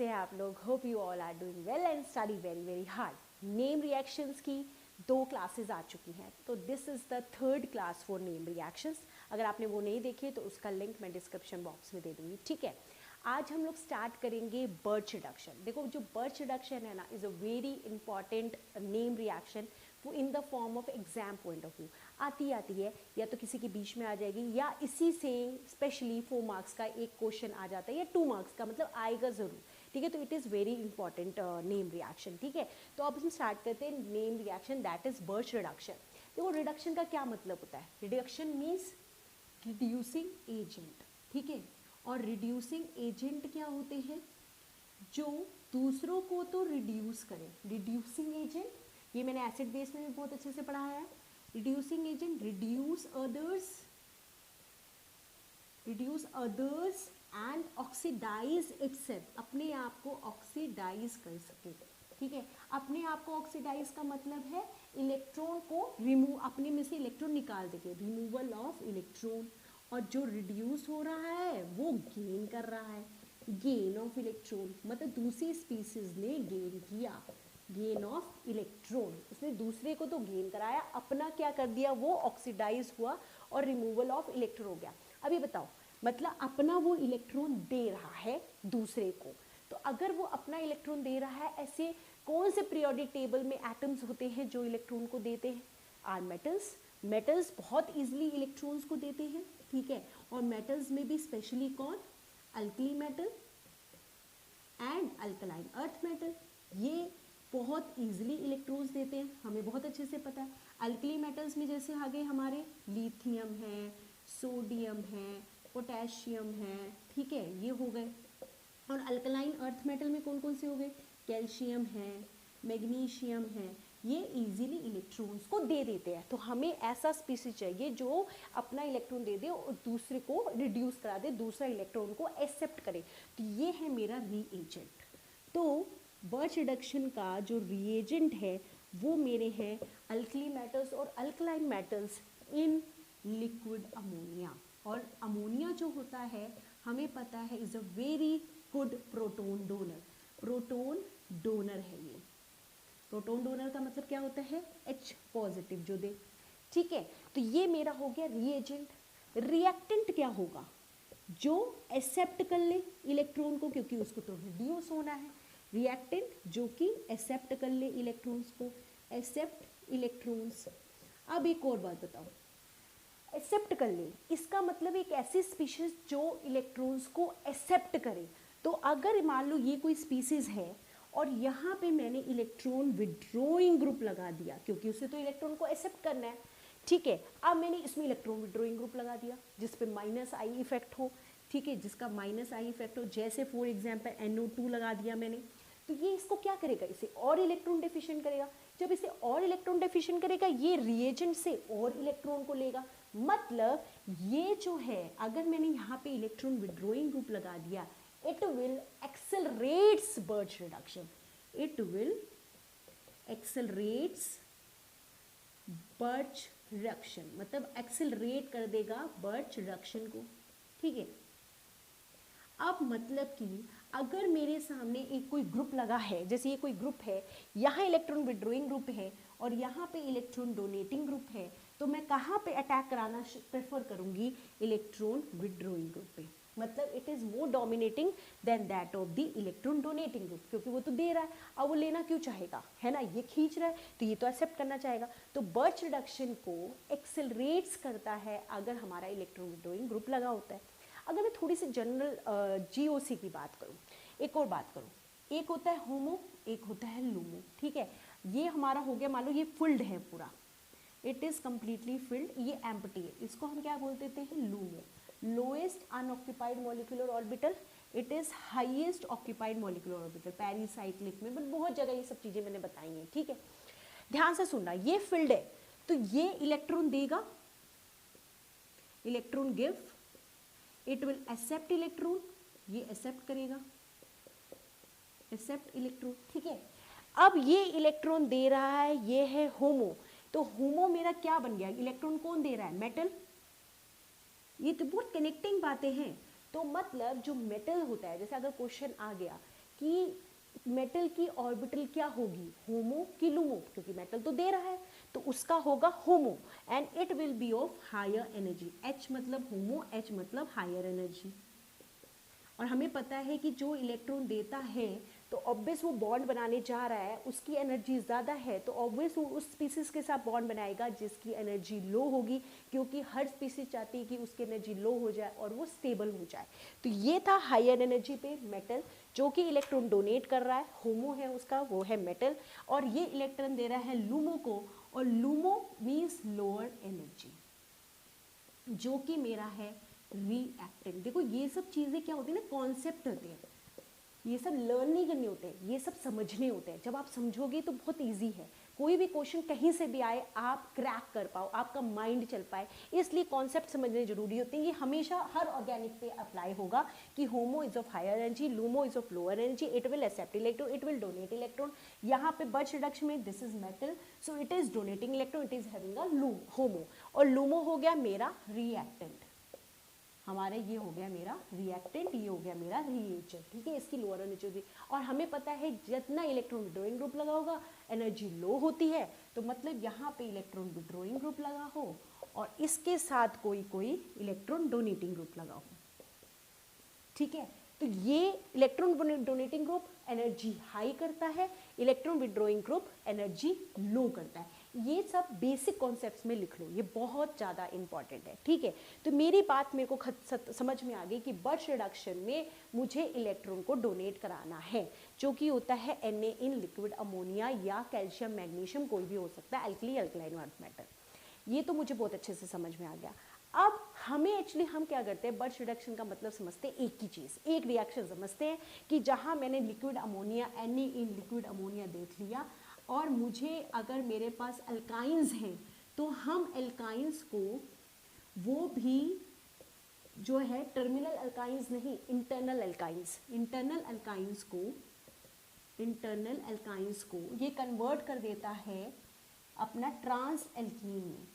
कैसे हैं आप लोग? Hope you all are doing well and study very very hard. Name reactions की 2 क्लासेस आ चुकी हैं, तो this is the third class for name reactions. अगर आपने वो नहीं देखी तो उसका लिंक मैं डिस्क्रिप्शन बॉक्स में दे दूँगी, ठीक है। आज हम लोग स्टार्ट करेंगे बर्च रिडक्शन। देखो, जो बर्च रिडक्शन है ना, is a very important name reaction in the form of exam point of view. आती है या तो किसी के बीच में आ जाएगी, या इसी से स्पेशली 4 मार्क्स का एक क्वेश्चन आ जाता है, या 2 मार्क्स का, मतलब आएगा ज़रूर, ठीक है। तो it is very important name reaction, ठीक है। तो अब हम स्टार्ट करते हैं name reaction, that is birch reduction. देखो, रिडक्शन का क्या मतलब होता है? रिडक्शन मीन्स रिड्यूसिंग एजेंट, ठीक है। और रिड्यूसिंग एजेंट क्या होते हैं? जो दूसरों को तो रिड्यूस करें। रिड्यूसिंग एजेंट, ये मैंने एसिड बेस में भी बहुत अच्छे से पढ़ाया है। Reducing agent reduce others and oxidise itself, अपने आप को ऑक्सीडाइज कर सके, ठीक है। अपने आप को ऑक्सीडाइज का मतलब है इलेक्ट्रॉन को रिमूव, अपने में से इलेक्ट्रॉन निकाल देंगे, रिमूवल ऑफ इलेक्ट्रॉन। और जो रिड्यूस हो रहा है वो गेन कर रहा है, गेन ऑफ इलेक्ट्रॉन, मतलब दूसरी स्पीसीज ने गेन किया, गेन ऑफ इलेक्ट्रॉन। उसने दूसरे को तो गेन कराया, अपना क्या कर दिया, वो ऑक्सीडाइज हुआ और रिमूवल ऑफ इलेक्ट्रॉन हो गया। अभी बताओ, मतलब अपना वो इलेक्ट्रॉन दे रहा है दूसरे को। तो अगर वो अपना इलेक्ट्रॉन दे रहा है, ऐसे कौन से पीरियोडिक टेबल में एटम्स होते हैं जो इलेक्ट्रॉन को देते हैं? Are metals. मेटल्स बहुत इजीली इलेक्ट्रॉन्स को देते हैं, ठीक है। और मेटल्स में भी स्पेशली कौन? Alkali metal and alkaline earth metal, ये बहुत इजीली इलेक्ट्रॉन्स देते हैं, हमें बहुत अच्छे से पता है। अल्कली मेटल्स में जैसे आ गए हमारे लिथियम है, सोडियम है, पोटेशियम है, ठीक है, ये हो गए। और अल्कलाइन अर्थ मेटल में कौन कौन से हो गए? कैल्शियम है, मैग्नीशियम है, ये इजीली इलेक्ट्रॉन्स को दे देते हैं। तो हमें ऐसा स्पीसीज चाहिए जो अपना इलेक्ट्रॉन दे दे और दूसरे को रिड्यूस करा दे, दूसरा इलेक्ट्रॉन को एक्सेप्ट करे। तो ये है मेरा रीएजेंट। तो बर्च रिडक्शन का जो रिएजेंट है वो मेरे हैं अल्कली मेटल्स और alkaline metals in liquid ammonia. और अमोनिया जो होता है हमें पता है is a very good proton donor. Proton donor है ये। प्रोटोन डोनर का मतलब क्या होता है? H पॉजिटिव जो दे, ठीक है। तो ये मेरा हो गया रिएजेंट। रिएक्टेंट क्या होगा? जो एक्सेप्ट कर ले इलेक्ट्रॉन को, क्योंकि उसको तो रिड्यूस होना है। रिएक्टेंट जो कि एक्सेप्ट कर ले इलेक्ट्रॉन्स को, एक्सेप्ट इलेक्ट्रॉन्स। अब एक और बात बताओ, एक्सेप्ट कर ले, इसका मतलब एक ऐसी स्पीशीज जो इलेक्ट्रॉन्स को एक्सेप्ट करे। तो अगर मान लो ये कोई स्पीसीज है और यहाँ पे मैंने इलेक्ट्रॉन विड्रॉइंग ग्रुप लगा दिया, क्योंकि उसे तो इलेक्ट्रॉन को एक्सेप्ट करना है, ठीक है। अब मैंने इसमें इलेक्ट्रॉन विड्रॉइंग ग्रुप लगा दिया जिस पे -I इफेक्ट हो, ठीक है, जिसका -I इफेक्ट हो, जैसे फॉर एग्जाम्पल NO2 लगा दिया मैंने। तो ये इसको क्या करेगा? इसे और इलेक्ट्रॉन डेफिशिएंट करेगा। जब इसे और इलेक्ट्रॉन डेफिशिएंट करेगा, ये रिएजेंट से और इलेक्ट्रॉन को लेगा। मतलब ये जो है, अगर मैंने यहाँ पे इलेक्ट्रॉन विड्रॉइंग ग्रुप लगा दिया, it will accelerates Birch reduction. It will accelerates Birch reduction, मतलब accelerate कर देगा Birch reduction को, ठीक है। अब मतलब कि अगर मेरे सामने एक कोई ग्रुप लगा है, जैसे ये कोई ग्रुप है, यहाँ इलेक्ट्रॉन विड्रॉइंग ग्रुप है और यहाँ पे इलेक्ट्रॉन डोनेटिंग ग्रुप है, तो मैं कहाँ पे अटैक कराना प्रेफर करूँगी? इलेक्ट्रॉन विड्रॉइंग ग्रुप पे। मतलब it is more dominating than that of the electron donating group, क्योंकि वो तो दे रहा है, अब वो लेना क्यों चाहेगा, है ना। ये खींच रहा है तो ये तो एक्सेप्ट करना चाहेगा। तो बर्च रिडक्शन को एक्सेलरेट्स करता है अगर हमारा इलेक्ट्रॉन विड्रॉइंग ग्रुप लगा होता है। अगर मैं थोड़ी सी जनरल GOC की बात करूँ, एक और बात करूँ, एक होता है होमो, एक होता है लूमो, ठीक है। ये हमारा हो गया, मान लो ये फिल्ड है पूरा, इट इज़ कम्प्लीटली फिल्ड, ये एम्प्टी है, इसको हम क्या बोल देते हैं? LUMO. Lowest unoccupied molecular orbital, it is highest occupied molecular orbital, pericyclic में, बट बहुत जगह ये सब चीज़ें मैंने बताई हैं, ठीक है। ध्यान से सुनना, ये फिल्ड है तो ये इलेक्ट्रॉन देगा, electron give, it will accept electron, ये एक्सेप्ट करेगा, एक्सेप्ट इलेक्ट्रॉन, ठीक है। अब ये इलेक्ट्रॉन दे रहा है, ये है होमो। तो होमो मेरा क्या बन गया? इलेक्ट्रॉन कौन दे रहा है? मेटल। ये तो बहुत कनेक्टिंग बातें हैं। तो मतलब जो मेटल होता है, जैसे अगर क्वेश्चन आ गया कि मेटल की ऑर्बिटल क्या होगी, होमो कि लूमो, क्योंकि मेटल तो दे रहा है तो उसका होगा HOMO, and it will be of higher energy. H मतलब होमो, H मतलब हायर एनर्जी। और हमें पता है कि जो इलेक्ट्रॉन देता है तो ऑब्वियस वो बॉन्ड बनाने जा रहा है, उसकी एनर्जी ज़्यादा है तो ऑब्वियस वो उस स्पीसीज के साथ बॉन्ड बनाएगा जिसकी एनर्जी लो होगी, क्योंकि हर स्पीसीज चाहती है कि उसकी एनर्जी लो हो जाए और वो स्टेबल हो जाए। तो ये था हायर एनर्जी पे मेटल, जो कि इलेक्ट्रॉन डोनेट कर रहा है, होमो है उसका, वो है मेटल, और ये इलेक्ट्रॉन दे रहा है लूमो को, और लूमो मीन्स लोअर एनर्जी, जो कि मेरा है रिएक्टेंट। देखो ये सब चीज़ें क्या होती है ना, कॉन्सेप्ट होते हैं, ये सब लर्न नहीं करने होते हैं, ये सब समझने होते हैं। जब आप समझोगे तो बहुत इजी है, कोई भी क्वेश्चन कहीं से भी आए आप क्रैक कर पाओ, आपका माइंड चल पाए, इसलिए कॉन्सेप्ट समझने जरूरी होते हैं। ये हमेशा हर ऑर्गेनिक पे अप्लाई होगा कि HOMO is of higher energy, LUMO is of lower energy, it will accept electron, it will donate electron. यहाँ पे बर्च रिडक्शन में this is metal, so it is donating electron, it is having a HOMO, और LUMO हो गया मेरा reactant, हमारे ये हो गया मेरा रिएक्टेंट, ये हो गया मेरा रिएजेंट, ठीक है। इसकी लोअर एनर्जी होती है, और हमें पता है जितना इलेक्ट्रॉन विड्रॉइंग ग्रुप लगा होगा एनर्जी लो होती है, तो मतलब यहाँ पे इलेक्ट्रॉन विड्रॉइंग ग्रुप लगा हो और इसके साथ कोई कोई इलेक्ट्रॉन डोनेटिंग ग्रुप लगा हो, ठीक है। तो ये electron donating group energy high करता है, electron withdrawing group energy low करता है। ये सब बेसिक कॉन्सेप्ट्स में लिख लो, ये बहुत ज़्यादा इंपॉर्टेंट है, ठीक है। तो मेरी बात मेरे को समझ में आ गई कि बर्च रिडक्शन में मुझे इलेक्ट्रॉन को डोनेट कराना है, जो कि होता है Na इन लिक्विड अमोनिया या कैल्शियम मैग्नीशियम, कोई भी हो सकता है, अल्कली अल्कलाइन अर्थ मेटल। ये तो मुझे बहुत अच्छे से समझ में आ गया। अब हमें एक्चुअली हम क्या करते हैं, बर्च रिडक्शन का मतलब समझते हैं एक ही चीज़, एक रिएक्शन समझते हैं कि जहाँ मैंने liquid ammonia Na in liquid ammonia देख लिया, और मुझे अगर मेरे पास अल्काइंस हैं तो हम अल्काइंस को वो भी जो है टर्मिनल अल्काइंस नहीं, इंटरनल अल्काइंस, इंटरनल अल्काइंस को ये कन्वर्ट कर देता है अपना ट्रांस एल्कीन में।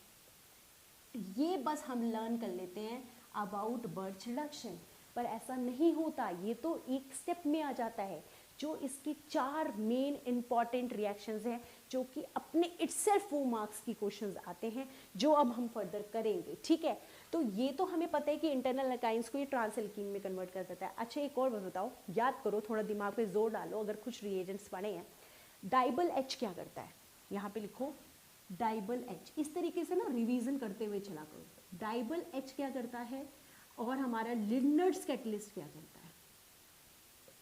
ये बस हम लर्न कर लेते हैं अबाउट बर्च रिडक्शन, पर ऐसा नहीं होता, ये तो एक स्टेप में आ जाता है। जो इसकी 4 मेन इंपॉर्टेंट रिएक्शंस हैं, जो कि अपने इटसेल्फ वो मार्क्स की क्वेश्चंस आते हैं, जो अब हम फर्दर करेंगे, ठीक है। तो ये तो हमें पता है कि इंटरनल अल्काइंस को ये ट्रांस एल्कीन में कन्वर्ट कर देता है। अच्छा एक और बताओ, याद करो, थोड़ा दिमाग पे जोर डालो, अगर कुछ रिएजेंट्स पढ़े हैं। डाइबल एच क्या करता है, यहाँ पे लिखो डाइबल एच, इस तरीके से ना रिवीजन करते हुए चला करो। डाइबल एच क्या करता है, और हमारा लिडनर्स कैटलिस्ट क्या करता है,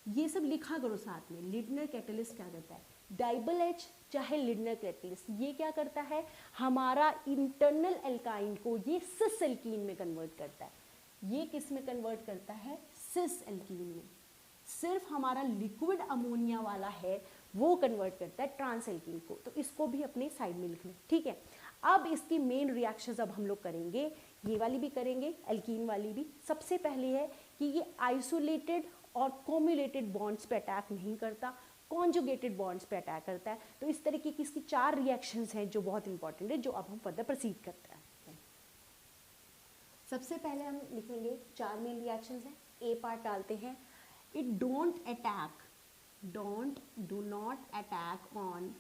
ये सब लिखा करो साथ में। लिडनर कैटलिस्ट क्या करता है, डाइबल एच चाहे लिडनर कैटलिस्ट, ये क्या करता है, हमारा इंटरनल एल्काइन को ये सिस एल्कीन में कन्वर्ट करता है। ये किस में कन्वर्ट करता है, सिस एल्कीन में। सिर्फ हमारा लिक्विड अमोनिया वाला है वो कन्वर्ट करता है ट्रांस एल्कीन को, तो इसको भी अपने साइड में लिख लो, ठीक है। अब इसकी मेन रिएक्शंस अब हम लोग करेंगे, ये वाली भी करेंगे, एल्कीन वाली भी। सबसे पहले है कि ये आइसोलेटेड और कोम्युलेटेड बॉन्ड्स पे अटैक नहीं करता, कॉन्जुगेटेड बॉन्ड्स पे अटैक करता है। तो इस तरीके की इसकी 4 रिएक्शंस हैं जो बहुत इंपॉर्टेंट है, जो अब हम फर्दर प्रोसीड करते हैं। सबसे पहले हम लिखेंगे 4 मेन रिएक्शंस हैं, ए पार्ट डालते हैं। It do not attack on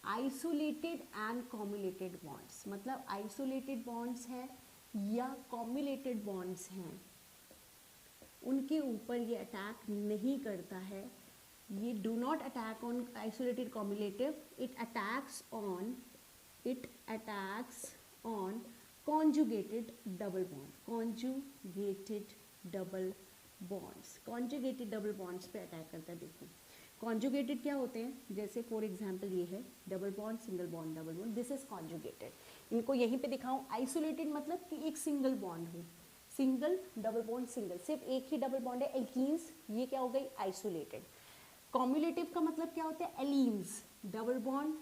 isolated and cumulated bonds, मतलब आइसोलेटेड बॉन्ड्स हैं या कॉम्युलेटेड बॉन्ड्स हैं, उनके ऊपर ये अटैक नहीं करता है। ये do not attack on isolated cumulative, it attacks on conjugated double bonds पे अटैक करता है। देखो कॉन्जुगेटेड क्या होते हैं, जैसे फॉर एग्जांपल ये है double bond single bond double bond, this is conjugated. इनको यहीं पे दिखाऊं, आइसोलेटेड मतलब कि एक सिंगल बॉन्ड हो, सिंगल डबल बॉन्ड सिंगल, सिर्फ एक ही डबल बॉन्ड है एल्कीन्स, ये क्या हो गई आइसोलेटेड। कॉम्युलेटिव का मतलब क्या होता है, allenes, double bond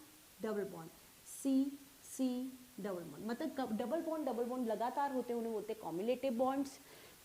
C double bond, मतलब डबल बॉन्ड लगातार होते हैं, उन्हें बोलते हैं कॉम्युलेटिव बॉन्ड्स।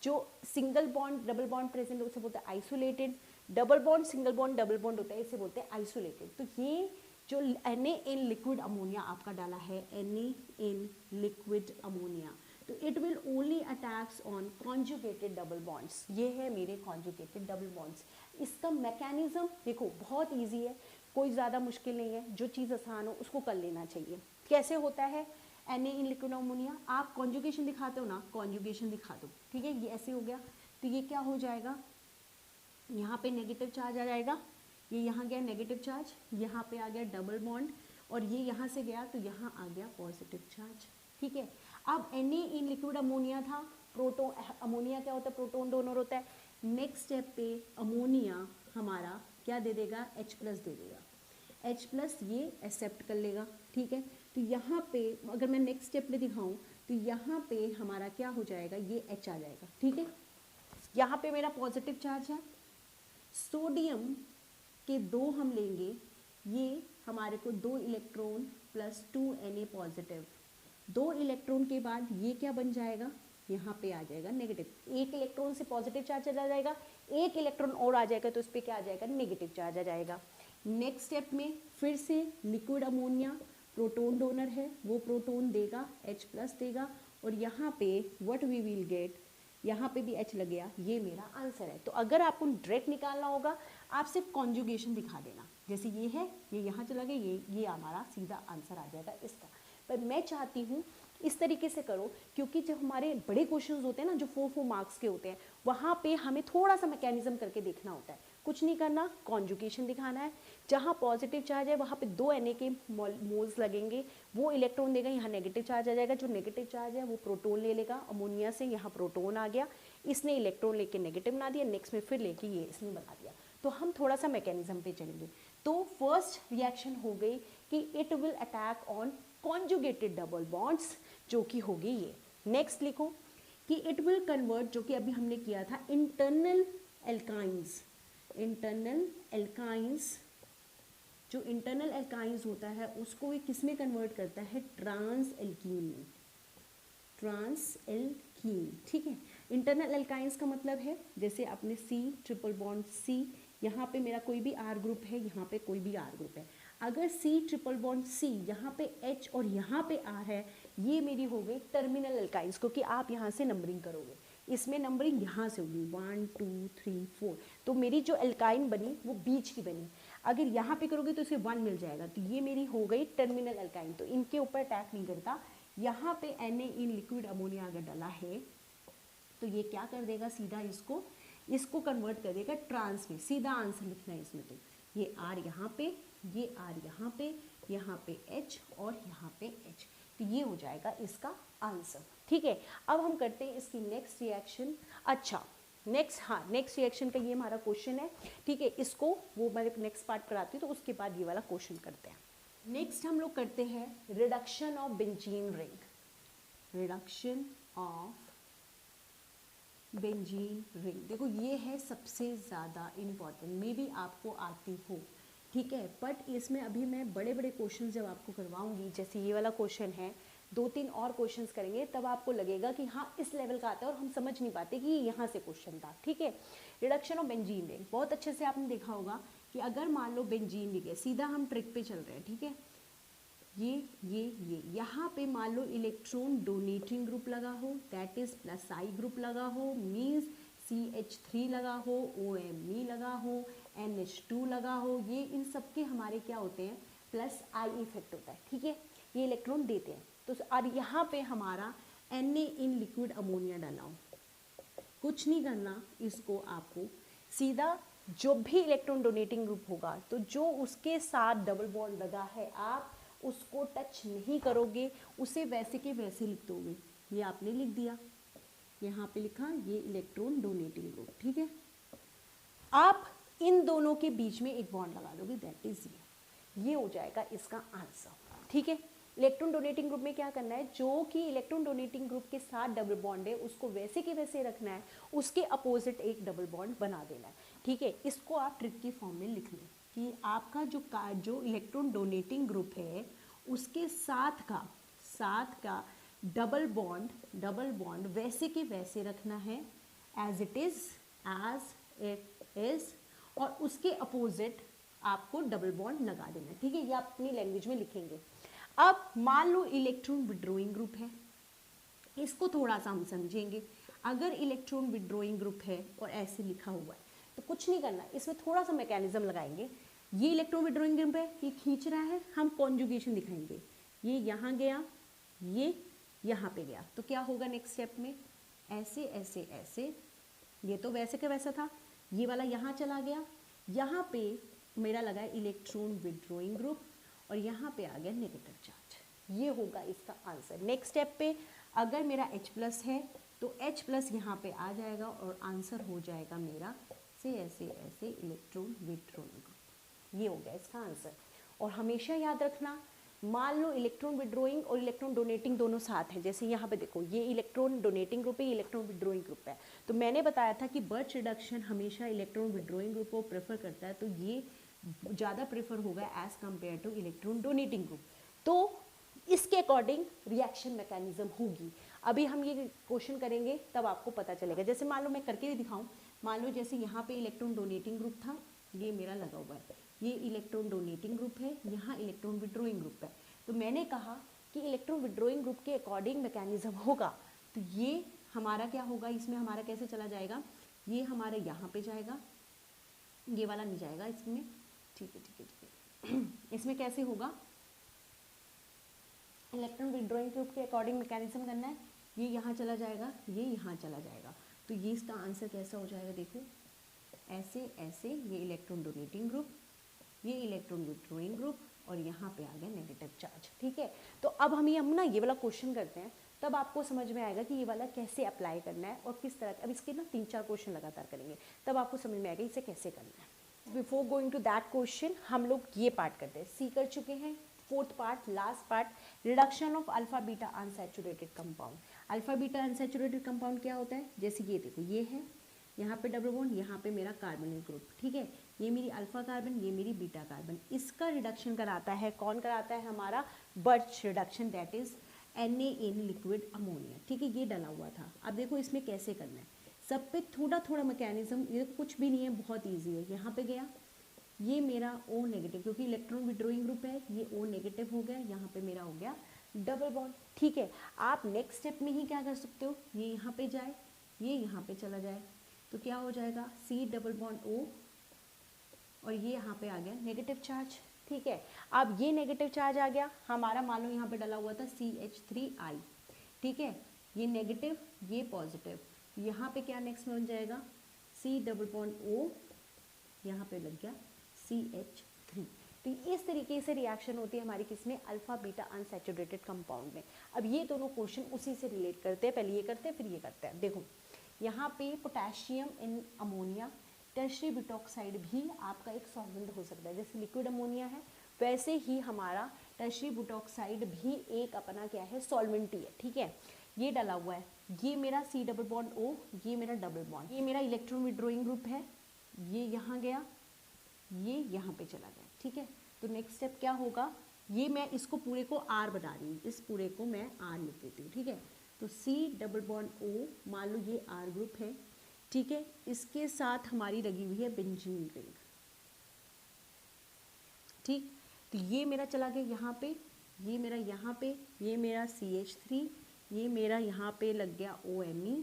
जो single bond double bond present उसे बोलते हैं isolated, double bond single bond double bond होता है, इसे बोलते हैं आइसोलेटेड। तो ये जो Na इन लिक्विड अमोनिया आपका डाला है, Na इन लिक्विड अमोनिया, तो it will only attacks on conjugated double bonds. ये है मेरे कॉन्जुगेटेड डबल बॉन्ड्स। इसका मैकेनिज्म देखो बहुत इजी है, कोई ज़्यादा मुश्किल नहीं है, जो चीज़ आसान हो उसको कर लेना चाहिए। कैसे होता है Na इन लिक्विड अमोनिया, आप कॉन्जुगेशन दिखाते हो ना, कॉन्जुगेशन दिखा दो, ठीक है, ये ऐसे हो गया, तो ये क्या हो जाएगा, यहाँ पे नेगेटिव चार्ज आ जाएगा, ये यहाँ गया नेगेटिव चार्ज, यहाँ पे आ गया डबल बॉन्ड, और ये यहाँ से गया तो यहाँ आ गया पॉजिटिव चार्ज, ठीक है। अब Na इन लिक्विड अमोनिया था, प्रोटोन, अमोनिया क्या होता है, प्रोटोन डोनर होता है। नेक्स्ट स्टेप पे अमोनिया हमारा क्या दे देगा, H प्लस दे देगा, H प्लस ये एक्सेप्ट कर लेगा, ठीक है। तो यहाँ पे अगर मैं नेक्स्ट स्टेप पे दिखाऊं तो यहाँ पे हमारा क्या हो जाएगा, ये H आ जाएगा, ठीक है। यहाँ पे मेरा पॉजिटिव चार्ज है, सोडियम के 2 हम लेंगे, ये हमारे को 2 electron plus 2 Na positive, 2 electron के बाद ये क्या बन जाएगा, यहाँ पे आ जाएगा नेगेटिव, 1 इलेक्ट्रॉन से पॉजिटिव चार्ज चला जाएगा, 1 इलेक्ट्रॉन और आ जाएगा तो इस पर क्या आ जाएगा, नेगेटिव चार्ज आ जाएगा। नेक्स्ट स्टेप में फिर से लिक्विड अमोनिया प्रोटोन डोनर है, वो प्रोटोन देगा, H प्लस देगा, और यहाँ पे व्हाट वी विल गेट, यहाँ पे भी H लग गया, ये मेरा आंसर है। तो अगर आपको डायरेक्ट निकालना होगा आप सिर्फ कॉन्जुगेशन दिखा देना, जैसे ये है, ये यहाँ चला गया, ये हमारा सीधा आंसर आ जाएगा इसका। पर मैं चाहती हूँ इस तरीके से करो, क्योंकि जब हमारे बड़े क्वेश्चंस होते हैं ना जो 4 मार्क्स के होते हैं, वहाँ पे हमें थोड़ा सा मैकेनिज्म करके देखना होता है, कुछ नहीं करना, कॉन्जुगेशन दिखाना है, जहाँ पॉजिटिव चार्ज है वहाँ पे 2 Na के मोल्स लगेंगे, वो इलेक्ट्रॉन देगा, यहाँ नेगेटिव चार्ज आ जाएगा, जो नेगेटिव चार्ज है वो प्रोटोन ले लेगा, अमोनिया से यहाँ प्रोटोन आ गया, इसने इलेक्ट्रॉन लेके नेगेटिव बना दिया, नेक्स्ट में फिर लेके ये इसने बना दिया। तो हम थोड़ा सा मैकेनिज्म पे चलेंगे। तो फर्स्ट रिएक्शन हो गई कि it will attack on conjugated double bonds, जो कि होगी ये। नेक्स्ट लिखो कि इट विल कन्वर्ट, जो कि अभी हमने किया था, इंटरनल एल्काइंस, इंटरनल एल्काइंस, जो इंटरनल एल्काइंस होता है उसको ये किस में कन्वर्ट करता है, ट्रांस एल्कीन में, ट्रांस एल्कीन, ठीक है। इंटरनल एल्काइंस का मतलब है जैसे आपने C ट्रिपल बॉन्ड C, यहाँ पे मेरा कोई भी R ग्रुप है, यहाँ पे कोई भी R ग्रुप है, अगर C ट्रिपल बॉन्ड C, यहाँ पे H और यहाँ पे R है, ये मेरी हो गई टर्मिनल एल्काइंस, क्योंकि आप यहाँ से नंबरिंग करोगे, इसमें नंबरिंग यहाँ से होगी 1 2 3 4, तो मेरी जो एल्काइन बनी वो बीच की बनी, अगर यहाँ पे करोगे तो इसे 1 मिल जाएगा, तो ये मेरी हो गई टर्मिनल एल्काइन, तो इनके ऊपर अटैक नहीं करता। यहाँ पे Na इन लिक्विड अमोनिया अगर डाला है तो ये क्या कर देगा, सीधा इसको कन्वर्ट कर देगा ट्रांस में, सीधा आंसर लिखना है इसमें, तो ये R यहाँ पे, ये R यहाँ पे H और यहाँ पे H, तो ये हो जाएगा इसका आंसर, ठीक है। अब हम करते हैं इसकी नेक्स्ट रिएक्शन। अच्छा नेक्स्ट रिएक्शन का ये हमारा क्वेश्चन है, ठीक है, इसको वो मैं नेक्स्ट पार्ट कराती हूँ, तो उसके बाद ये वाला क्वेश्चन करते हैं। नेक्स्ट हम लोग करते हैं reduction of benzene ring, reduction of benzene ring. देखो ये है सबसे ज़्यादा इम्पॉर्टेंट, मे बी आपको आती हो, ठीक है, बट इसमें अभी मैं बड़े बड़े क्वेश्चन जब आपको करवाऊंगी, जैसे ये वाला क्वेश्चन है, 2-3 और क्वेश्चंस करेंगे, तब आपको लगेगा कि हाँ इस लेवल का आता है, और हम समझ नहीं पाते कि ये यहाँ से क्वेश्चन था, ठीक है। रिडक्शन ऑफ बेंजीन रिंग बहुत अच्छे से आपने देखा होगा कि अगर मान लो बेंजीन रिंग है, सीधा हम ट्रिक पे चल रहे हैं, ठीक है, ये यहाँ पे मान लो इलेक्ट्रॉन डोनेटिंग ग्रुप लगा हो, that is plus I group लगा हो, मीन्स CH3 लगा हो, OMe लगा हो, NH2 लगा हो, ये इन सब के हमारे क्या होते हैं, प्लस I इफेक्ट होता है, ठीक है, ये इलेक्ट्रॉन देते हैं। तो और यहाँ पे हमारा Na इन लिक्विड अमोनिया डाला हो, कुछ नहीं करना, इसको आपको सीधा जो भी इलेक्ट्रॉन डोनेटिंग ग्रुप होगा, तो जो उसके साथ डबल बॉन्ड लगा है आप उसको टच नहीं करोगे, उसे वैसे के वैसे लिख दोगे, ये आपने लिख दिया, यहाँ पे लिखा ये इलेक्ट्रॉन डोनेटिंग ग्रुप, ठीक है। आप इन दोनों के बीच में एक बॉन्ड लगा दोगे, दैट इज ये हो जाएगा इसका आंसर, ठीक है। इलेक्ट्रॉन डोनेटिंग ग्रुप में क्या करना है, जो कि इलेक्ट्रॉन डोनेटिंग ग्रुप के साथ डबल बॉन्ड है उसको वैसे के वैसे रखना है, उसके अपोजिट एक डबल बॉन्ड बना देना है, ठीक है। इसको आप ट्रिक की फॉर्म में लिख लें कि आपका जो इलेक्ट्रॉन डोनेटिंग ग्रुप है उसके साथ का डबल बॉन्ड वैसे के वैसे रखना है, एज इट इज, और उसके अपोजिट आपको डबल बॉन्ड लगा देना है, ठीक है। ये आप अपनी लैंग्वेज में लिखेंगे। अब मान लो इलेक्ट्रॉन विड्रॉइंग ग्रुप है, इसको थोड़ा सा हम समझेंगे। अगर इलेक्ट्रॉन विड्रॉइंग ग्रुप है और ऐसे लिखा हुआ है, तो कुछ नहीं करना, इसमें थोड़ा सा मैकेनिज्म लगाएंगे। ये इलेक्ट्रॉन विड्रॉइंग ग्रुप है, ये खींच रहा है, हम कॉन्जुगेशन दिखाएंगे। ये यहाँ गया, ये यहाँ पे गया, तो क्या होगा नेक्स्ट स्टेप में, ऐसे ऐसे ऐसे, ये तो वैसे का वैसा था, ये वाला यहाँ चला गया, यहाँ पे मेरा लगा है इलेक्ट्रॉन विड्रॉइंग ग्रुप और यहाँ पे आ गया नेगेटिव चार्ज। ये होगा इसका आंसर। नेक्स्ट स्टेप पे अगर मेरा H+ है तो H+ यहाँ पे आ जाएगा और आंसर हो जाएगा मेरा से ऐसे ऐसे इलेक्ट्रॉन विड्रॉइंग ग्रुप। ये हो गया इसका आंसर। और हमेशा याद रखना, मान लो इलेक्ट्रॉन विड्रॉइंग और इलेक्ट्रॉन डोनेटिंग दोनों साथ हैं, जैसे यहाँ पे देखो ये इलेक्ट्रॉन डोनेटिंग ग्रुप है, ये इलेक्ट्रॉन विड्रॉइंग ग्रुप है, तो मैंने बताया था कि बर्च रिडक्शन हमेशा इलेक्ट्रॉन विड्रॉइंग ग्रुप को प्रेफर करता है, तो ये ज़्यादा प्रेफर होगा as compare to electron donating group. तो इसके अकॉर्डिंग रिएक्शन मैकेनिज्म होगी। अभी हम ये क्वेश्चन करेंगे तब आपको पता चलेगा। जैसे मान लो मैं करके दिखाऊं, मान लो जैसे यहाँ पे इलेक्ट्रॉन डोनेटिंग ग्रुप था, ये मेरा लगा हुआ है, ये इलेक्ट्रॉन डोनेटिंग ग्रुप है, यहाँ इलेक्ट्रॉन विड्रॉइंग ग्रुप है, तो मैंने कहा कि इलेक्ट्रॉन विड्रॉइंग ग्रुप के अकॉर्डिंग मैकेनिज्म होगा, तो ये हमारा क्या होगा, इसमें हमारा कैसे चला जाएगा, ये हमारा यहाँ पे जाएगा, ये वाला नहीं जाएगा इसमें, ठीक है ठीक है ठीक है। इसमें कैसे होगा, इलेक्ट्रॉन विड्रॉइंग ग्रुप के अकॉर्डिंग मैकेनिज्म करना है, ये यहाँ चला जाएगा, ये यहाँ चला जाएगा, तो ये इसका आंसर कैसा हो जाएगा, देखो ऐसे ऐसे, ये इलेक्ट्रॉन डोनेटिंग ग्रुप, ये इलेक्ट्रॉन विड्रॉइंग ग्रुप और यहाँ पे आ गया नेगेटिव चार्ज। ठीक है, तो अब हम ना ये वाला क्वेश्चन करते हैं, तब आपको समझ में आएगा कि ये वाला कैसे अप्लाई करना है और किस तरह। अब इसके ना 3-4 क्वेश्चन लगातार करेंगे, तब आपको समझ में आएगा इसे कैसे करना है। Before going to that question हम लोग ये पार्ट करते हैं, सी कर चुके हैं। 4th part, last part, reduction of alpha beta unsaturated compound. Alpha beta unsaturated compound क्या होता है, जैसे ये देखो, ये है यहाँ पे डबल बॉन्ड, यहाँ पे मेरा कार्बोनिल ग्रुप, ठीक है, ये मेरी अल्फा कार्बन, ये मेरी बीटा कार्बन, इसका रिडक्शन कराता है कौन, कराता है हमारा birch reduction, that is Na in liquid ammonia. ठीक है, ये डला हुआ था। अब देखो इसमें कैसे करना है, सब पे थोड़ा थोड़ा मैकेनिज्म, ये कुछ भी नहीं है, बहुत ईजी है। यहाँ पे गया, ये मेरा O नेगेटिव, क्योंकि इलेक्ट्रॉन विड्रॉइंग ग्रुप है, ये O नेगेटिव हो गया, यहाँ पे मेरा हो गया डबल बॉन्ड। ठीक है, आप नेक्स्ट स्टेप में ही क्या कर सकते हो, ये यहाँ पे जाए, ये यहाँ पे चला जाए, तो क्या हो जाएगा, C डबल बॉन्ड O और ये यहाँ पे आ गया नेगेटिव चार्ज। ठीक है, अब ये नेगेटिव चार्ज आ गया हमारा, मान लो यहाँ पे डला हुआ था CH3I। ठीक है, ये नेगेटिव, ये पॉजिटिव, यहाँ पे क्या नेक्स्ट में बन जाएगा, C डबल बॉन्ड O, यहाँ पे लग गया CH3। तो इस तरीके से रिएक्शन होती है हमारी किसमें, अल्फा बीटा अनसैचुरेटेड कंपाउंड में। अब ये दोनों क्वेश्चन उसी से रिलेट करते हैं, पहले ये करते हैं फिर ये करते हैं। देखो यहाँ पे potassium in ammonia, tertiary butoxide भी आपका एक सॉल्वेंट हो सकता है, जैसे लिक्विड अमोनिया है वैसे ही हमारा टर्शरी ब्यूटॉक्साइड भी एक अपना क्या है, सॉल्वेंट ही है। ठीक है, ये डला हुआ है, ये मेरा C डबल बॉन्ड O, ये मेरा डबल बॉन्ड, ये मेरा इलेक्ट्रॉन विड्रॉइंग ग्रुप है, ये यहाँ गया, ये यहाँ पे चला गया। ठीक है, तो नेक्स्ट स्टेप क्या होगा, ये मैं इसको पूरे को R बना रही हूँ, इस पूरे को मैं R लिख देती हूँ। ठीक है, तो C डबल बॉन्ड O, मान लो ये R ग्रुप है, ठीक है, इसके साथ हमारी लगी हुई है बेंजीन रिंग। ठीक, तो ये मेरा चला गया यहाँ पे, ये मेरा यहाँ पे, ये मेरा CH3, ये मेरा यहाँ पे लग गया OMe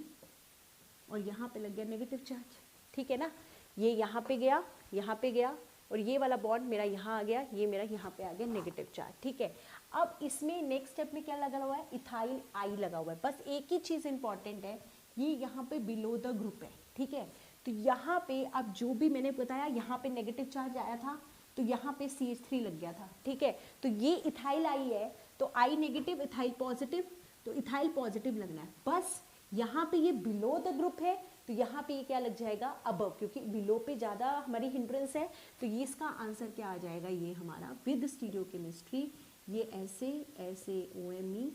और यहाँ पे लग गया नेगेटिव चार्ज। ठीक है ना, ये यहाँ पे गया, यहाँ पे गया और ये वाला बॉन्ड मेरा यहाँ आ गया, ये मेरा यहाँ पे आ गया नेगेटिव चार्ज। ठीक है, अब इसमें नेक्स्ट स्टेप में क्या लगा हुआ है, इथाइल आई लगा हुआ है। बस एक ही चीज़ इंपॉर्टेंट है, ये यहाँ पे बिलो द ग्रुप है। ठीक है, तो यहाँ पे अब जो भी मैंने बताया, यहाँ पे नेगेटिव चार्ज आया था तो यहाँ पे CH3 लग गया था। ठीक है, तो ये इथाइल आई है, तो आई नेगेटिव इथाइल पॉजिटिव, तो इथाइल पॉजिटिव लगना है। बस यहाँ पे ये बिलो द ग्रुप है, तो यहाँ पे ये क्या लग जाएगा, अबव, क्योंकि बिलो पे ज़्यादा हमारी हिंड्रेंस है, तो ये इसका आंसर क्या आ जाएगा, ये हमारा विद स्टीरियोकेमिस्ट्री, ये ऐसे ऐसे OMe,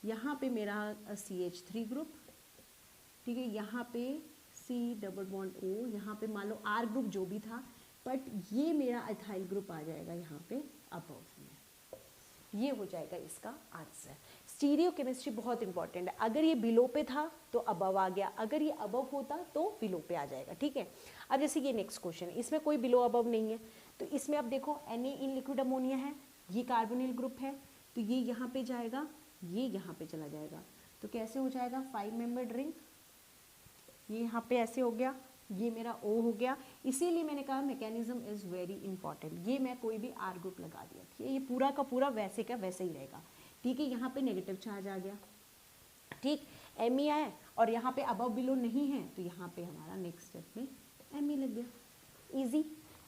यहाँ पे मेरा CH3 ग्रुप, ठीक है, यहाँ पे C डबल बॉन्ड O, यहाँ पे मान लो R ग्रुप जो भी था, बट ये मेरा इथाइल ग्रुप आ जाएगा यहाँ पे अबव में। ये हो जाएगा इसका आंसर। स्टीरियो केमिस्ट्री बहुत इंपॉर्टेंट है, अगर ये बिलो पे था तो अबव आ गया, अगर ये अबव होता तो बिलो पे आ जाएगा। ठीक है, अब जैसे ये नेक्स्ट क्वेश्चन है, इसमें कोई बिलो अबव नहीं है, तो इसमें अब देखो Na इन लिक्विड अमोनिया है, ये कार्बोनिल ग्रुप है, तो ये यहाँ पे जाएगा, ये यहाँ पे चला जाएगा, तो कैसे हो जाएगा, 5 मेंबर्ड रिंग, ये यहाँ पे ऐसे हो गया, ये मेरा O हो गया। इसीलिए मैंने कहा मैकेनिज्म इज वेरी इंपॉर्टेंट। ये मैं कोई भी R ग्रुप लगा दिया, ठीक है, ये पूरा का पूरा वैसे का वैसे ही रहेगा, ठीक है। यहाँ पे नेगेटिव चार्ज आ गया, ठीक, Me आया, और यहाँ पे अबव बिलो नहीं है, तो यहाँ पे हमारा नेक्स्ट स्टेप में Me लग गया, इजी,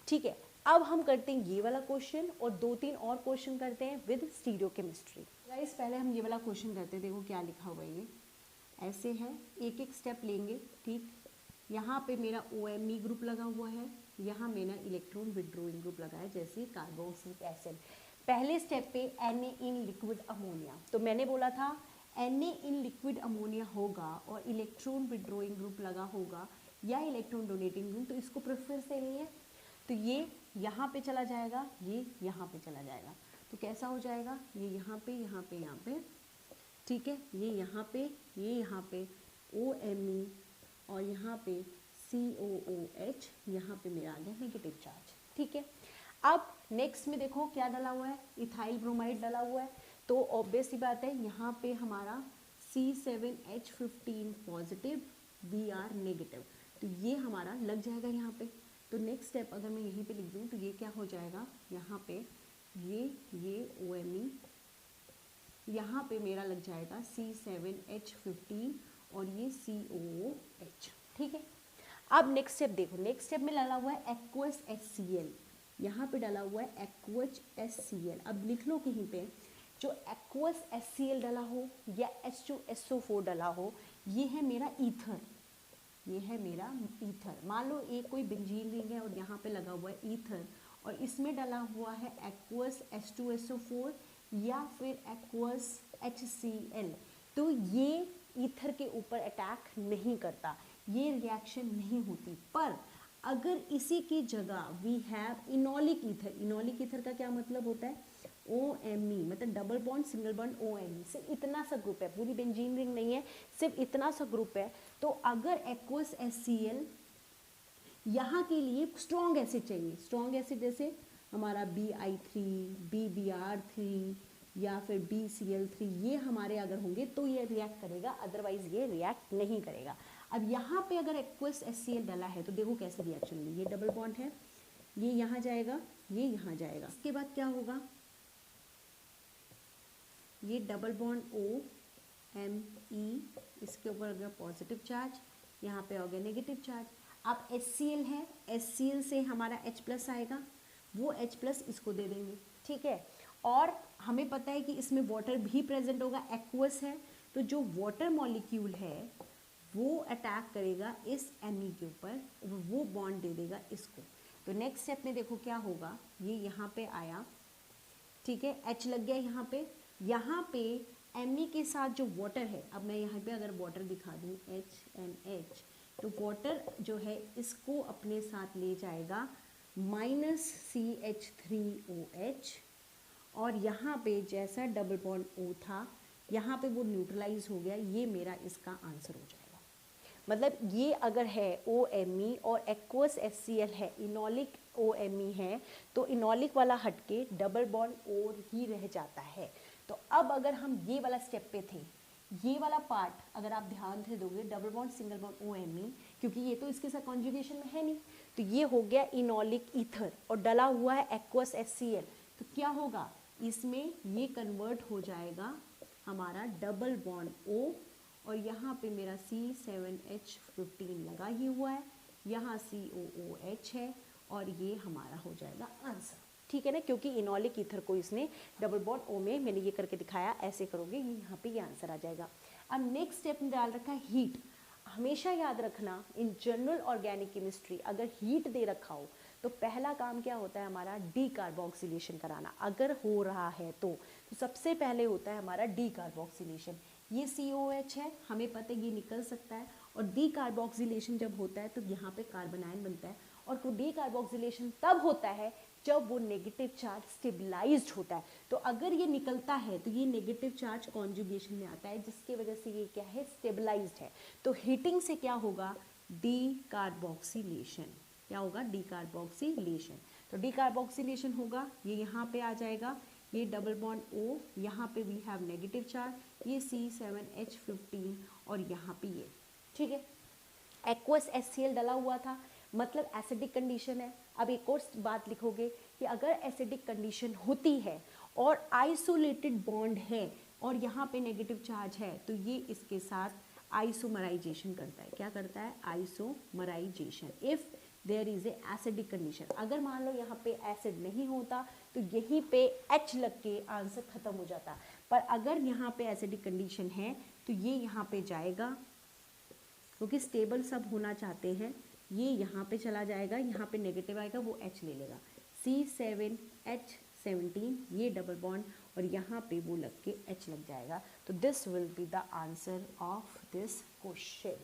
ठीक है। अब हम करते हैं ये वाला क्वेश्चन और 2-3 और क्वेश्चन करते हैं विद स्टीरियोकेमिस्ट्री। गाइस पहले हम ये वाला क्वेश्चन करते हैं, देखो क्या लिखा हुआ है, ये ऐसे है, एक एक स्टेप लेंगे, ठीक। यहाँ पे मेरा OMe ग्रुप लगा हुआ है, यहाँ मेरा इलेक्ट्रॉन विड्रॉइंग ग्रुप लगा है, जैसे कार्बोक्सिलिक एसिड। पहले स्टेप पे Na इन लिक्विड अमोनिया, तो मैंने बोला था Na इन लिक्विड अमोनिया होगा और इलेक्ट्रॉन विड्रॉइंग ग्रुप लगा होगा या इलेक्ट्रॉन डोनेटिंग ग्रुप, तो इसको प्रेफरेंस देनी है, तो ये यहाँ पे चला जाएगा, ये यहाँ पे चला जाएगा, तो कैसा हो जाएगा, ये यहाँ पे यहाँ पे यहाँ पे, ठीक है, ये यहाँ पे, ये यहाँ पे OMe और यहाँ पे COOH, यहाँ पे मेरा आ गया नेगेटिव चार्ज, ठीक है। अब नेक्स्ट में देखो क्या डाला हुआ है, इथाइल ब्रोमाइड डाला हुआ है, तो ऑब्वियस सी बात है यहाँ पे हमारा C7H15 पॉजिटिव Br नेगेटिव, तो ये हमारा लग जाएगा यहाँ पे। तो नेक्स्ट स्टेप अगर मैं यहीं पे लिख दूँ तो ये क्या हो जाएगा, यहाँ पे ये OMe, यहाँ पे मेरा लग जाएगा C7H15 और ये COOH, ठीक है। अब नेक्स्ट स्टेप देखो, नेक्स्ट स्टेप में डाला हुआ है एक्वस HCl, यहाँ पे डाला हुआ है एक्वस HCl। अब लिख लो कहीं पे, जो एक्वस HCl डाला हो या H2SO4 डाला हो, ये है मेरा ईथर, ये है मेरा ईथर। मान लो एक कोई बेंजीन रिंग है और यहाँ पे लगा हुआ है ईथर, और इसमें डाला हुआ है एक्वस H2SO4 या फिर एक्वस HCl, तो ये ईथर के ऊपर अटैक नहीं करता, ये रिएक्शन नहीं होती। पर अगर इसी की जगह we have enolic ether, enolic ether का क्या मतलब होता है, OMe, मतलब double bond single bond OMe, सिर्फ इतना सा ग्रुप है, पूरी बेंजीन रिंग नहीं है, सिर्फ इतना सा ग्रुप है। तो अगर एक्वस HCl यहाँ के लिए स्ट्रॉन्ग एसिड चाहिए, स्ट्रॉन्ग एसिड जैसे हमारा Bi3, BBr3 या फिर BCl3, ये हमारे अगर होंगे तो ये रिएक्ट करेगा, अदरवाइज ये रिएक्ट नहीं करेगा। अब यहाँ पे अगर एक्वस HCl डाला है तो देखो कैसे रिएक्शन होगी, ये डबल बॉन्ड है, ये यहाँ जाएगा, ये यहाँ जाएगा, इसके बाद क्या होगा, ये डबल बॉन्ड OMe, इसके ऊपर अगर पॉजिटिव चार्ज, यहाँ पे हो गया नेगेटिव चार्ज। अब HCl है, HCl से हमारा H+ आएगा, वो H+ इसको दे देंगे, ठीक है। और हमें पता है कि इसमें वाटर भी प्रेजेंट होगा, एक्वस है, तो जो वाटर मॉलिक्यूल है वो अटैक करेगा इस Me के ऊपर, वो बॉन्ड दे देगा इसको। तो नेक्स्ट स्टेप में देखो क्या होगा, ये यहाँ पे आया, ठीक है, H लग गया यहाँ पे Me के साथ जो वाटर है, अब मैं यहाँ पे अगर वाटर दिखा दूँ HNH, तो वाटर जो है इसको अपने साथ ले जाएगा -CH3OH, और यहाँ पे जैसा डबल बॉन्ड O था, यहाँ पे वो न्यूट्रलाइज हो गया, ये मेरा इसका आंसर हो जाएगा। मतलब ये अगर है OMe और एक्वस HCl है, इनोलिक OMe है, तो इनोलिक वाला हटके डबल बॉन्ड O ही रह जाता है। तो अब अगर हम ये वाला स्टेप पे थे, ये वाला पार्ट अगर आप ध्यान से दोगे, double bond single bond OMe, क्योंकि ये तो इसके साथ कॉन्जुगेशन में है नहीं, तो ये हो गया इनोलिक ईथर और डला हुआ है एक्वस HCl, तो क्या होगा, इसमें ये कन्वर्ट हो जाएगा हमारा डबल बॉन्ड O, और यहाँ पे मेरा C7H15 लगा ही हुआ है, यहाँ COOH है, और ये हमारा हो जाएगा आंसर, ठीक है ना, क्योंकि इनोलिक ईथर को इसने डबल बॉन्ड O में, मैंने ये करके दिखाया, ऐसे करोगे ये यहाँ पे ये आंसर आ जाएगा। अब नेक्स्ट स्टेप में डाल रखा है हीट। हमेशा याद रखना इन जनरल ऑर्गेनिक केमिस्ट्री अगर हीट दे रखा हो तो पहला काम क्या होता है हमारा, डीकार्बोक्सिलेशन कराना। अगर हो रहा है तो सबसे पहले होता है हमारा डीकार्बोक्सिलेशन। ये COH है, हमें पता है ये निकल सकता है, और डीकार्बोक्सिलेशन जब होता है तो यहाँ पे कार्बन आयन बनता है, और डीकार्बोक्सिलेशन तब होता है जब वो नेगेटिव चार्ज स्टेबलाइज्ड होता है। तो अगर ये निकलता है तो ये नेगेटिव चार्ज कॉन्जुगेशन में आता है, जिसकी वजह से ये क्या है, स्टेबलाइज्ड है। तो हीटिंग से क्या होगा, डीकार्बोक्सिलेशन, क्या होगा, डीकार्बोक्सिलेशन। तो डीकार्बोक्सिलेशन होगा, ये यहाँ पे आ जाएगा, ये डबल बॉन्ड O, यहाँ पे वी हैव नेगेटिव चार्ज, ये C7H15 और यहाँ पे ये, ठीक है। एक्वस HCl डला हुआ था, मतलब एसिडिक कंडीशन है। अब एक और बात लिखोगे कि अगर एसिडिक कंडीशन होती है और आइसोलेटेड बॉन्ड है और यहाँ पे नेगेटिव चार्ज है, तो ये इसके साथ आइसोमराइजेशन करता है। क्या करता है? Isomerisation. If there is a acidic condition, अगर मान लो यहाँ पे एसिड नहीं होता तो यहीं पे H लग के आंसर खत्म हो जाता, पर अगर यहाँ पे एसिडिक कंडीशन है तो ये यहाँ पे जाएगा, क्योंकि स्टेबल सब होना चाहते हैं, ये यहाँ पे चला जाएगा, यहाँ पे नेगेटिव आएगा, वो H ले लेगा, C7H17, ये डबल बॉन्ड, और यहाँ पे वो लग के H लग जाएगा। तो this will be the answer of this question.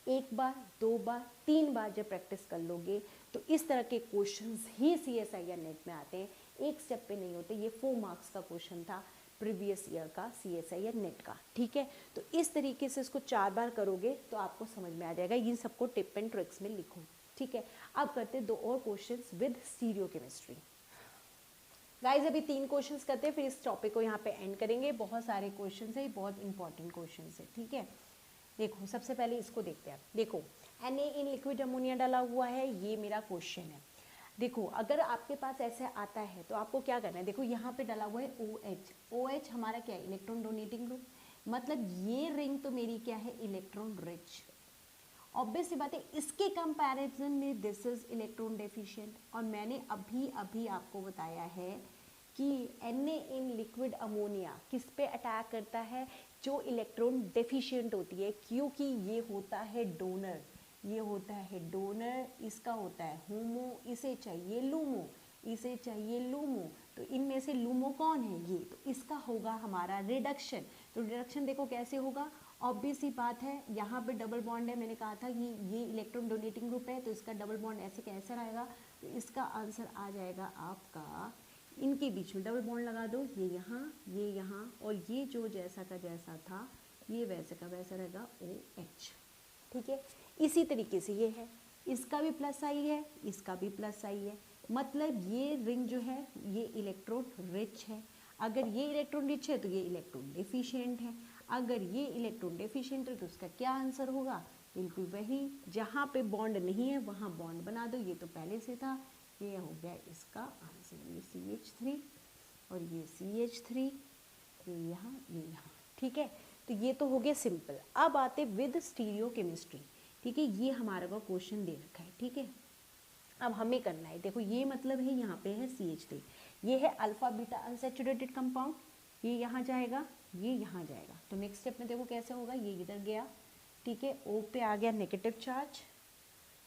एक बार, दो बार, तीन बार जब प्रैक्टिस कर लोगे तो इस तरह के क्वेश्चंस ही CSI या नेट में आते हैं, एक स्टेप पे नहीं होते। ये 4 मार्क्स का क्वेश्चन था प्रीवियस ईयर का CSI या नेट का, ठीक है। तो इस तरीके से इसको 4 बार करोगे तो आपको समझ में आ जाएगा। इन सबको टिप एंड ट्रिक्स में लिखो, ठीक है। अब करते 2 और questions with stereo chemistry. Guys अभी 3 क्वेश्चंस करते हैं, फिर इस टॉपिक को यहाँ पे एंड करेंगे। बहुत सारे क्वेश्चंस है, बहुत इंपॉर्टेंट क्वेश्चंस है, ठीक है। देखो सबसे पहले इसको देखते हैं। देखो Na इन लिक्विड अमोनिया डाला हुआ है, ये मेरा क्वेश्चन है। देखो अगर आपके पास ऐसे आता है तो आपको क्या करना है, देखो यहाँ पे डाला हुआ है OH। OH हमारा क्या है? इलेक्ट्रॉन डोनेटिंग ग्रुप, मतलब ये रिंग तो मेरी क्या है? Electron rich. ऑब्वियस सी बात है, इसके कंपैरिजन में दिस इज इलेक्ट्रॉन डेफिशिएंट। और मैंने अभी अभी आपको बताया है कि Na इन लिक्विड अमोनिया किस पे अटैक करता है? जो इलेक्ट्रॉन डेफिशिएंट होती है, क्योंकि ये होता है डोनर, ये होता है डोनर, इसका होता है होमो, इसे चाहिए लूमो, इसे चाहिए लूमो। तो इनमें से लूमो कौन है? ये। तो इसका होगा हमारा रिडक्शन। तो रिडक्शन देखो कैसे होगा, ऑब्वियस सी बात है, यहाँ पे डबल बॉन्ड है, मैंने कहा था कि ये इलेक्ट्रॉन डोनेटिंग ग्रुप है, तो इसका डबल बॉन्ड ऐसे कैसे रहेगा? तो इसका आंसर आ जाएगा आपका, इनके बीच में डबल बॉन्ड लगा दो, ये यहाँ, और ये जो जैसा का जैसा था ये वैसे का वैसा रहेगा OH, ठीक है। इसी तरीके से ये है, इसका भी प्लस आई है, इसका भी प्लस आई है, मतलब ये रिंग जो है ये इलेक्ट्रॉन रिच है। अगर ये इलेक्ट्रॉन रिच है तो ये इलेक्ट्रॉन डेफिशिएंट है। अगर ये इलेक्ट्रॉन डेफिशिएंट है तो उसका क्या आंसर होगा? बिल्कुल वही, जहाँ पे बॉन्ड नहीं है वहाँ बॉन्ड बना दो, ये तो पहले से था, ये हो गया इसका आंसर। ये CH3 और ये CH3, ये यहाँ, ठीक है। तो ये तो हो गया सिंपल। अब आते विद स्टीरियो केमिस्ट्री, ठीक है। ये हमारा का क्वेश्चन दे रखा है, ठीक है। अब हमें करना है, देखो ये मतलब है यहाँ पे है CH3, ये है अल्फा बीटा अनसैचुरेटेड कंपाउंड, ये यहाँ जाएगा, ये यहाँ जाएगा। तो नेक्स्ट स्टेप में देखो कैसे होगा, ये इधर गया, ठीक है, O पे आ गया नेगेटिव चार्ज,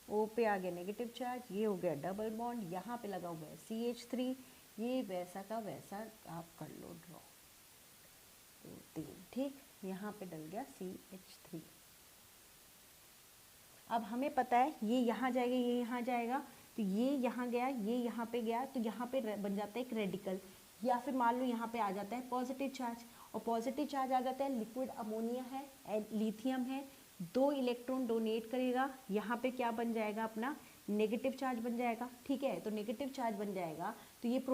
O पे आ गया नेगेटिव चार्ज, ये हो गया डबल बॉन्ड, यहाँ पे लगा हुआ है CH3, ये वैसा का वैसा आप कर लो ड्रॉ, 2 3, ठीक, यहाँ पे डल गया CH3। अब हमें पता है ये यहाँ जाएगा, ये यहाँ जाएगा, तो ये यहाँ गया, ये यहाँ पे गया, तो यहाँ पे बन जाता है एक रेडिकल, या फिर मान लो यहाँ पे आ जाता है पॉजिटिव चार्ज, और पॉजिटिव चार्ज आ जाता है, लिक्विड अमोनिया है, लिथियम है, 2 इलेक्ट्रॉन डोनेट करेगा, यहाँ पे क्या बन जाएगा अपना? नेगेटिव चार्ज बन जाएगा, ठीक है। तो नेगेटिव चार्ज बन जाएगा, तो ये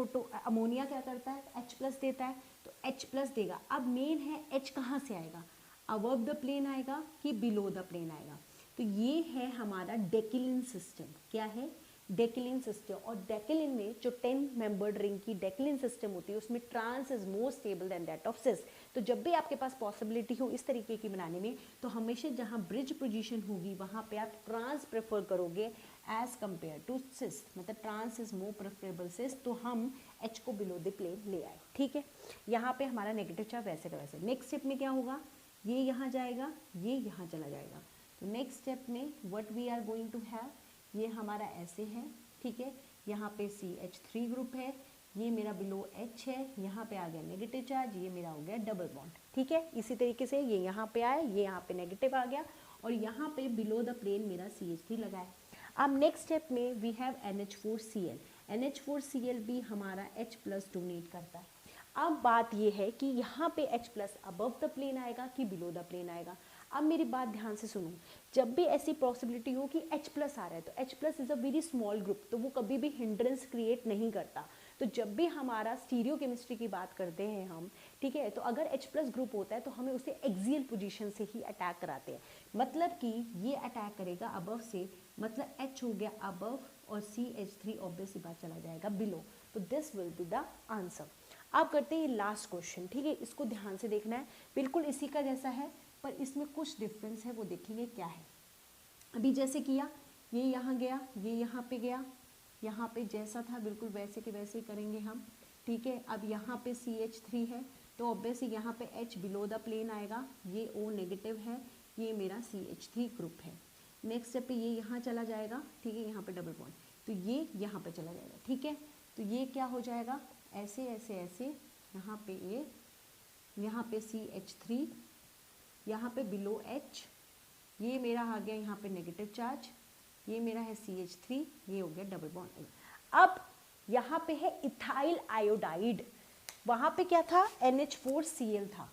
अमोनिया क्या करता है? H+ देता है, तो H+ देगा। अब मेन है H कहाँ से आएगा? अबव द प्लेन आएगा कि बिलो द प्लेन आएगा? तो ये है हमारा डेकिलिन सिस्टम। क्या है? डेकिलिन सिस्टम। और डेकिलिन में जो 10 मेंबर्ड रिंग की डेकिलिन सिस्टम होती है उसमें trans is more stable than that of cis. तो जब भी आपके पास पॉसिबिलिटी हो इस तरीके की बनाने में, तो हमेशा जहाँ ब्रिज पोजीशन होगी वहाँ पे आप ट्रांस प्रेफर करोगे एज कंपेयर टू सिस, मतलब ट्रांस इज मोर प्रेफरेबल सिस। तो हम H को बिलो द प्लेन ले आए, ठीक है। यहाँ पे हमारा नेगेटिव चार्ज वैसे का वैसे। नेक्स्ट स्टेप में क्या होगा? ये यहाँ जाएगा, ये यहाँ चला जाएगा। तो नेक्स्ट स्टेप में what we are going to have, ये हमारा ऐसे है, ठीक है। यहाँ पे CH3 ग्रुप है, ये मेरा बिलो H है, यहाँ पे आ गया नेगेटिव चार्ज, ये मेरा हो गया डबल बॉन्ड, ठीक है। इसी तरीके से ये यहाँ पे आया, ये यहाँ पे नेगेटिव आ गया, और यहाँ पे बिलो द प्लेन मेरा CH3 लगा है। अब नेक्स्ट स्टेप में वी हैव NH4Cl। NH4Cl भी हमारा H+ डोनेट करता है। अब बात ये है कि यहाँ पे H+ अबव द प्लेन आएगा कि बिलो द प्लेन आएगा। अब मेरी बात ध्यान से सुनो, जब भी ऐसी पॉसिबिलिटी हो कि H+ आ रहा है, तो H+ is a very small group, तो वो कभी भी हिंड्रेंस क्रिएट नहीं करता। तो जब भी हमारा स्टीरियो केमिस्ट्री की बात करते हैं हम, ठीक है, तो अगर H+ ग्रुप होता है तो हमें उसे एक्सियल पोजीशन से ही अटैक कराते हैं, मतलब कि ये अटैक करेगा अबव से, मतलब H हो गया अबव और CH3 ऑब्वियस बात चला जाएगा बिलो। तो this will be the answer. अब करते हैं लास्ट क्वेश्चन, ठीक है, इसको ध्यान से देखना है, बिल्कुल इसी का जैसा है पर इसमें कुछ डिफरेंस है, वो देखेंगे क्या है। अभी जैसे किया, ये यहाँ गया, ये यहाँ पे गया, यहाँ पे जैसा था बिल्कुल वैसे के वैसे ही करेंगे हम, ठीक है। अब यहाँ पे CH3 है तो ऑब्वियसली यहाँ पे H बिलो द प्लेन आएगा, ये O नेगेटिव है, ये मेरा CH3 ग्रुप है। नेक्स्ट स्टेप पे ये यहाँ चला जाएगा, ठीक है, यहाँ पे डबल बॉन्ड, तो ये यहाँ पे चला जाएगा, ठीक है। तो ये क्या हो जाएगा, ऐसे ऐसे ऐसे, यहाँ पे ये, यहाँ पे CH3, यहाँ पे बिलो H, ये मेरा आ गया यहाँ पे नेगेटिव चार्ज, ये मेरा है CH3, ये हो गया डबल बॉन्ड। अब यहाँ पे है इथाइल आयोडाइड, वहाँ पे क्या था, NH4Cl था,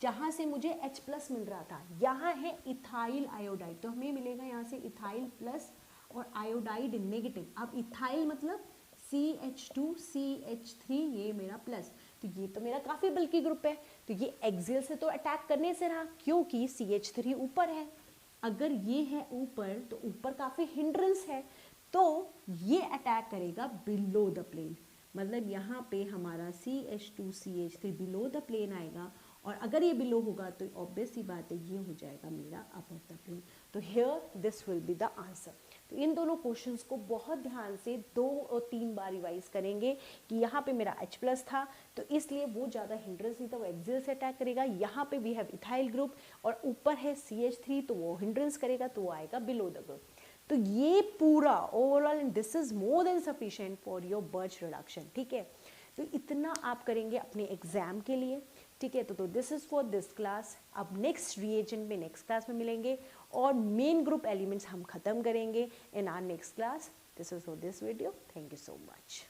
जहाँ से मुझे H+ मिल रहा था, यहाँ है इथाइल आयोडाइड, तो हमें मिलेगा यहाँ से इथाइल प्लस और आयोडाइड नेगेटिव। अब इथाइल मतलब CH2 CH3, ये मेरा प्लस, तो ये तो मेरा काफ़ी बल्कि ग्रुप है, तो ये एक्सियल से तो अटैक करने से रहा क्योंकि CH3 ऊपर है, अगर ये है ऊपर तो ऊपर काफ़ी हिंड्रेंस है, तो ये अटैक करेगा बिलो द प्लेन, मतलब यहाँ पे हमारा CH2 CH3 below the plane आएगा, और अगर ये बिलो होगा तो ऑब्वियस सी बात है ये हो जाएगा मेरा अबव द प्लेन। तो here this will be the answer. तो इन दोनों क्वेश्चंस को बहुत ध्यान से 2 और 3 बार रिवाइज करेंगे कि यहाँ पे मेरा H+ था तो इसलिए वो ज़्यादा हिंड्रेंस नहीं था, वो एक्सियल से अटैक करेगा, यहाँ पे वी हैव इथाइल ग्रुप और ऊपर है CH3 तो वो हिंड्रेंस करेगा, तो वो आएगा बिलो द ग्रुप। तो ये पूरा overall and this is more than sufficient for your birch reduction, ठीक है। तो इतना आप करेंगे अपने एग्जाम के लिए, ठीक है। तो this is for this class. अब नेक्स्ट रिएजेंट में नेक्स्ट क्लास में मिलेंगे और मेन ग्रुप एलिमेंट्स हम खत्म करेंगे in our next class. This is for this video. Thank you so much.